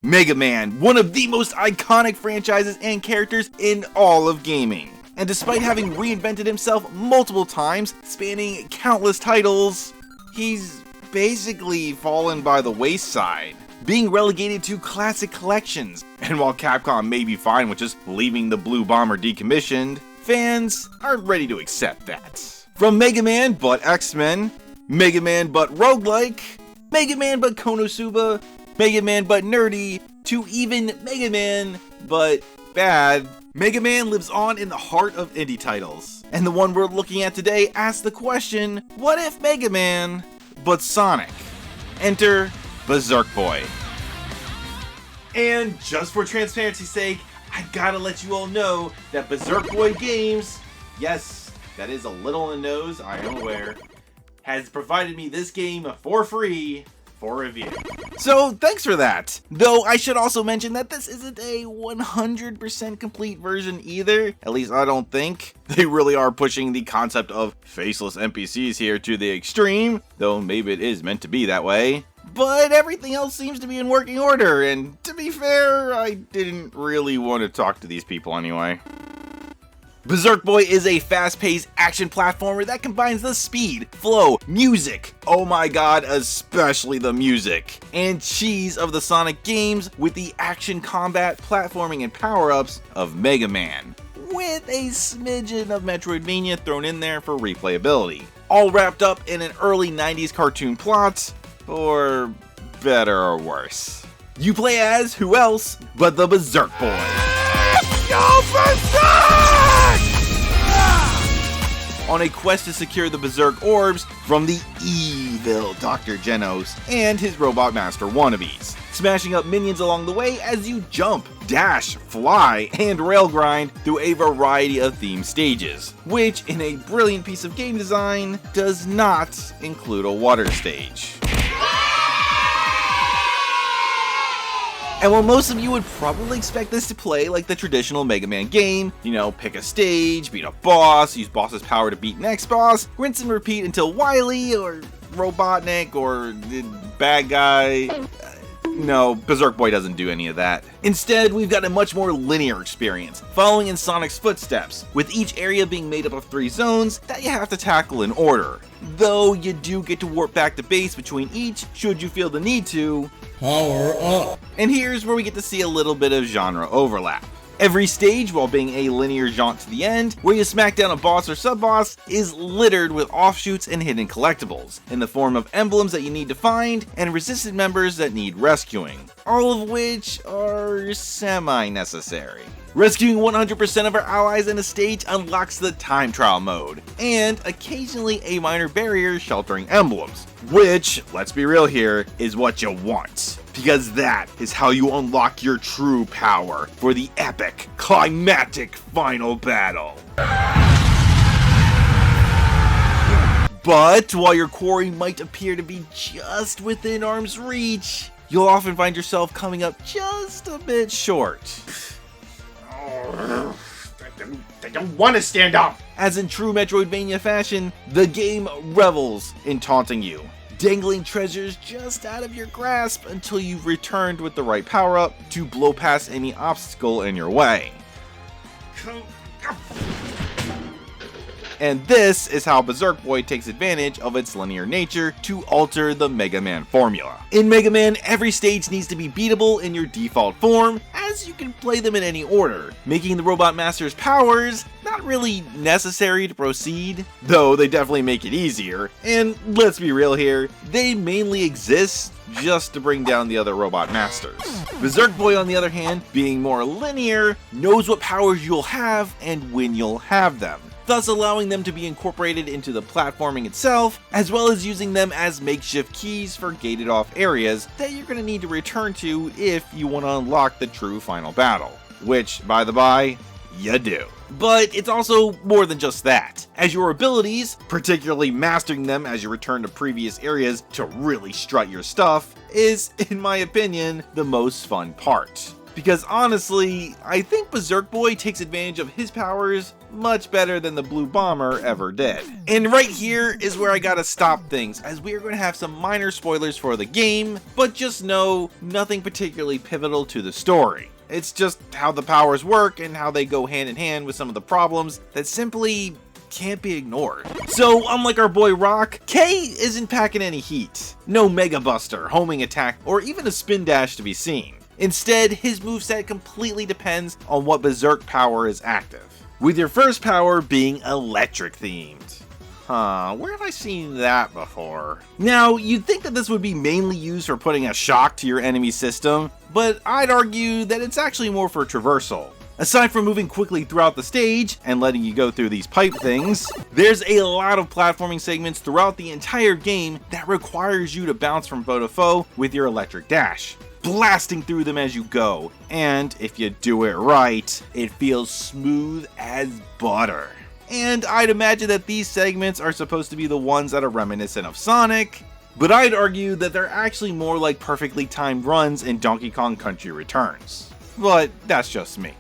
Mega Man, one of the most iconic franchises and characters in all of gaming. And despite having reinvented himself multiple times, spanning countless titles, he's basically fallen by the wayside, being relegated to classic collections. And while Capcom may be fine with just leaving the Blue Bomber decommissioned, fans aren't ready to accept that. From Mega Man but Xmen, Mega Man but roguelike, Mega Man but Konosuba, Mega Man but nerdy, to even Mega Man but bad, Mega Man lives on in the heart of indie titles. And the one we're looking at today asks the question, what if Mega Man but Sonic? Enter Berserk Boy. And just for transparency's sake, I gotta let you all know that Berserk Boy Games, yes, that is a little on the nose, I am aware, has provided me this game for free for review. So thanks for that. Though I should also mention that this isn't a 100% complete version either. At least I don't think. They really are pushing the concept of faceless NPCs here to the extreme, though maybe it is meant to be that way. But everything else seems to be in working order, and to be fair, I didn't really want to talk to these people anyway. Berserk Boy is a fast-paced action platformer that combines the speed, flow, music, oh my god, especially the music, and cheese of the Sonic games with the action combat, platforming, and power-ups of Mega Man, with a smidgen of Metroidvania thrown in there for replayability. All wrapped up in an early 90s cartoon plot, or better or worse. You play as who else but the Berserk Boy. Go Berserk! On a quest to secure the Berserk orbs from the evil Dr. Genos and his robot master wannabes, smashing up minions along the way as you jump, dash, fly, and rail grind through a variety of themed stages, which in a brilliant piece of game design does not include a water stage. And while most of you would probably expect this to play like the traditional Mega Man game, you know, pick a stage, beat a boss, use boss's power to beat next boss, rinse and repeat until Wily or Robotnik or the bad guy. No, Berserk Boy doesn't do any of that. Instead, we've got a much more linear experience, following in Sonic's footsteps, with each area being made up of 3 zones that you have to tackle in order. Though you do get to warp back to base between each, should you feel the need to. Power up! And here's where we get to see a little bit of genre overlap. Every stage, while being a linear jaunt to the end, where you smack down a boss or sub-boss, is littered with offshoots and hidden collectibles, in the form of emblems that you need to find, and resistant members that need rescuing, all of which are semi-necessary. Rescuing 100% of our allies in a stage unlocks the time trial mode, and occasionally a minor barrier sheltering emblems, which, let's be real here, is what you want. Because that is how you unlock your true power for the epic, climactic final battle. But while your quarry might appear to be just within arm's reach, you'll often find yourself coming up just a bit short. They don't want to stand up! As in true Metroidvania fashion, the game revels in taunting you, dangling treasures just out of your grasp until you've returned with the right power-up to blow past any obstacle in your way. And this is how Berserk Boy takes advantage of its linear nature to alter the Mega Man formula. In Mega Man, every stage needs to be beatable in your default form, as you can play them in any order, making the Robot Master's powers not really necessary to proceed, though they definitely make it easier, and let's be real here, they mainly exist just to bring down the other Robot Masters. Berserk Boy, on the other hand, being more linear, knows what powers you'll have and when you'll have them, thus allowing them to be incorporated into the platforming itself, as well as using them as makeshift keys for gated off areas that you're going to need to return to if you want to unlock the true final battle, which, by the by, you do. But it's also more than just that, as your abilities, particularly mastering them as you return to previous areas to really strut your stuff, is, in my opinion, the most fun part. Because honestly, I think Berserk Boy takes advantage of his powers much better than the Blue Bomber ever did. And right here is where I gotta stop things, as we are going to have some minor spoilers for the game, but just know nothing particularly pivotal to the story. It's just how the powers work and how they go hand in hand with some of the problems that simply can't be ignored. So unlike our boy Rock, K isn't packing any heat. No Mega Buster, homing attack, or even a spin dash to be seen. Instead, his moveset completely depends on what Berserk power is active, with your first power being electric themed. Where have I seen that before? Now, you'd think that this would be mainly used for putting a shock to your enemy system, but I'd argue that it's actually more for traversal. Aside from moving quickly throughout the stage and letting you go through these pipe things, there's a lot of platforming segments throughout the entire game that requires you to bounce from foe to foe with your electric dash, blasting through them as you go, and if you do it right, it feels smooth as butter. And I'd imagine that these segments are supposed to be the ones that are reminiscent of Sonic, but I'd argue that they're actually more like perfectly timed runs in Donkey Kong Country Returns. But that's just me.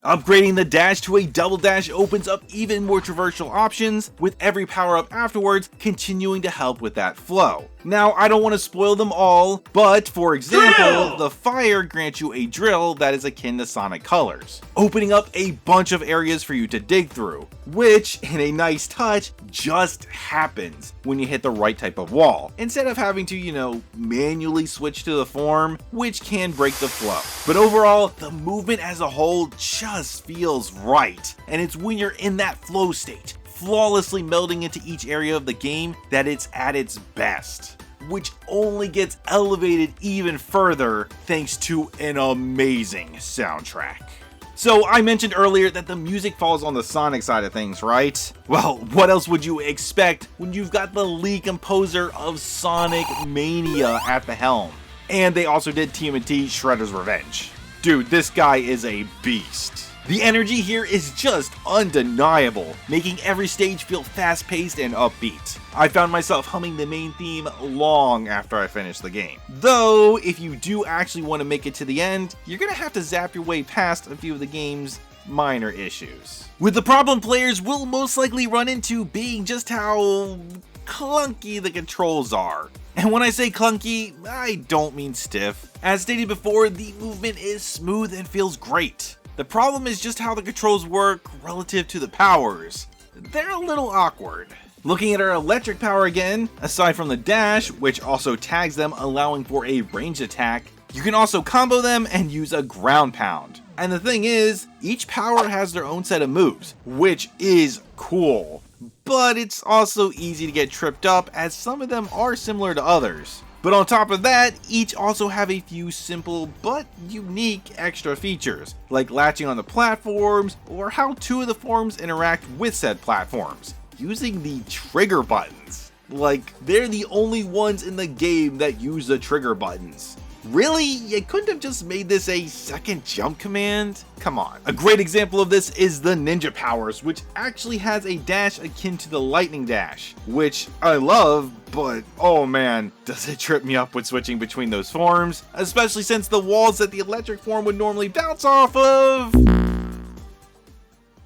Upgrading the dash to a double dash opens up even more traversal options, with every power-up afterwards continuing to help with that flow. Now, I don't want to spoil them all, but for example, the fire grants you a drill that is akin to Sonic Colors, opening up a bunch of areas for you to dig through, which, in a nice touch, just happens when you hit the right type of wall, instead of having to, manually switch to the form, which can break the flow. But overall, the movement as a whole just feels right, and it's when you're in that flow state, flawlessly melding into each area of the game, that it's at its best, which only gets elevated even further thanks to an amazing soundtrack. So I mentioned earlier that the music falls on the Sonic side of things, right? Well, what else would you expect when you've got the lead composer of Sonic Mania at the helm? And they also did TMNT Shredder's Revenge. Dude, this guy is a beast. The energy here is just undeniable, making every stage feel fast-paced and upbeat. I found myself humming the main theme long after I finished the game. Though, if you do actually want to make it to the end, you're gonna have to zap your way past a few of the game's minor issues, with the problem players will most likely run into being just how clunky the controls are. And when I say clunky, I don't mean stiff. As stated before, the movement is smooth and feels great. The problem is just how the controls work relative to the powers. They're a little awkward. Looking at our electric power again, aside from the dash, which also tags them allowing for a ranged attack, you can also combo them and use a ground pound. And the thing is, each power has their own set of moves, which is cool. But it's also easy to get tripped up, as some of them are similar to others. But on top of that, each also have a few simple but unique extra features, like latching on the platforms, or how two of the forms interact with said platforms, using the trigger buttons. Like, they're the only ones in the game that use the trigger buttons. Really? You couldn't have just made this a second jump command? Come on. A great example of this is the ninja powers, which actually has a dash akin to the lightning dash, which I love, but oh man, does it trip me up when switching between those forms, especially since the walls that the electric form would normally bounce off of.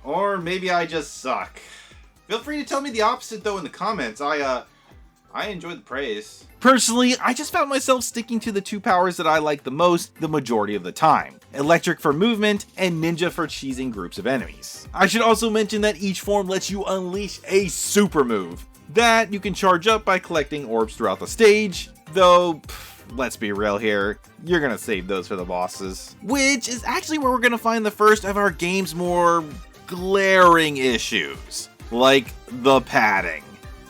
Or maybe I just suck. Feel free to tell me the opposite though in the comments. I enjoy the praise. Personally, I just found myself sticking to the two powers that I like the most the majority of the time. Electric for movement, and Ninja for cheesing groups of enemies. I should also mention that each form lets you unleash a super move that you can charge up by collecting orbs throughout the stage, though, let's be real here, you're gonna save those for the bosses. Which is actually where we're gonna find the first of our game's more glaring issues, like the padding.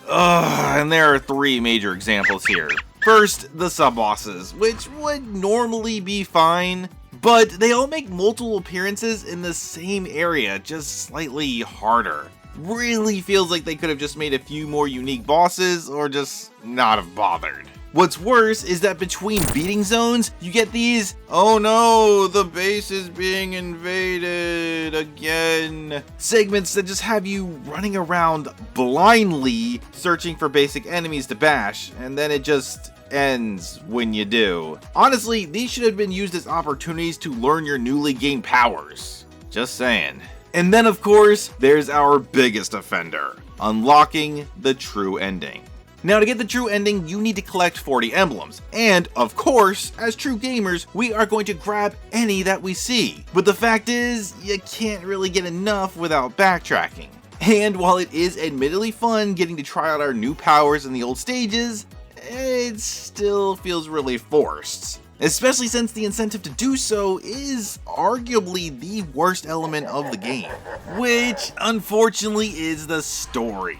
And there are three major examples here. First, the sub-bosses, which would normally be fine, but they all make multiple appearances in the same area, just slightly harder. Really feels like they could have just made a few more unique bosses, or just not have bothered. What's worse is that between beating zones, you get these, oh no, the base is being invaded again, segments that just have you running around blindly searching for basic enemies to bash, and then it just ends when you do. Honestly, these should have been used as opportunities to learn your newly gained powers. Just saying. And then of course, there's our biggest offender, unlocking the true ending. Now to get the true ending, you need to collect 40 emblems, and of course, as true gamers, we are going to grab any that we see. But the fact is, you can't really get enough without backtracking. And while it is admittedly fun getting to try out our new powers in the old stages, it still feels really forced. Especially since the incentive to do so is arguably the worst element of the game, which unfortunately is the story.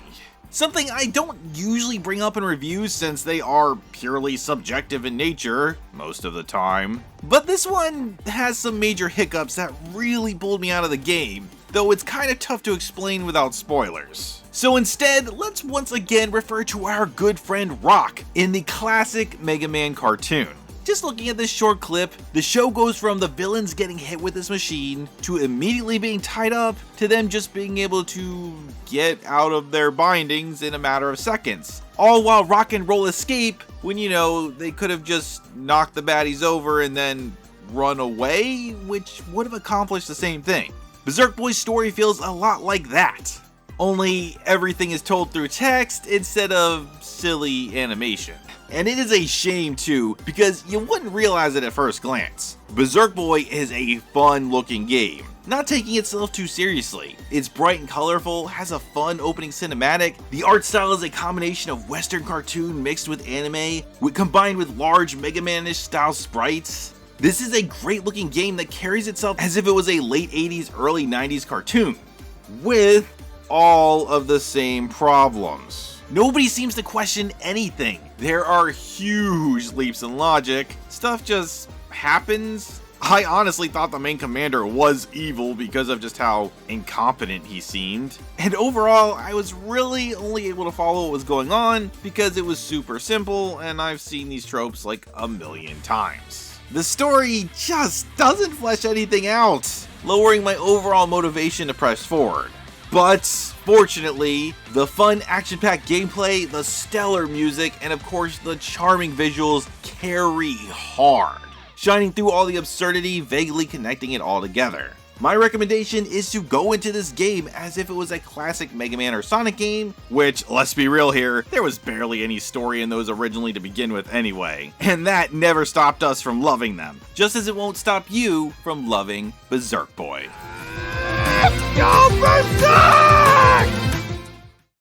Something I don't usually bring up in reviews since they are purely subjective in nature, most of the time. But this one has some major hiccups that really pulled me out of the game, though it's kinda tough to explain without spoilers. So instead, let's once again refer to our good friend Rock in the classic Mega Man cartoon. Just looking at this short clip, the show goes from the villains getting hit with this machine, to immediately being tied up, to them just being able to get out of their bindings in a matter of seconds. All while Rock and Roll escape when, you know, they could have just knocked the baddies over and then run away, which would have accomplished the same thing. Berserk Boy's story feels a lot like that. Only everything is told through text instead of silly animation. And it is a shame too, because you wouldn't realize it at first glance. Berserk Boy is a fun looking game, not taking itself too seriously. It's bright and colorful, has a fun opening cinematic, the art style is a combination of western cartoon mixed with anime, combined with large Mega Man-ish style sprites. This is a great looking game that carries itself as if it was a late 80s, early 90s cartoon, with all of the same problems. Nobody seems to question anything. There are huge leaps in logic. Stuff just happens. I honestly thought the main commander was evil because of just how incompetent he seemed. And overall, I was really only able to follow what was going on because it was super simple and I've seen these tropes like a million times. The story just doesn't flesh anything out, lowering my overall motivation to press forward. But fortunately, the fun action-packed gameplay, the stellar music, and of course the charming visuals carry hard, shining through all the absurdity, vaguely connecting it all together. My recommendation is to go into this game as if it was a classic Mega Man or Sonic game, which, let's be real here, there was barely any story in those originally to begin with anyway, and that never stopped us from loving them, just as it won't stop you from loving Berserk Boy. Go Berserk!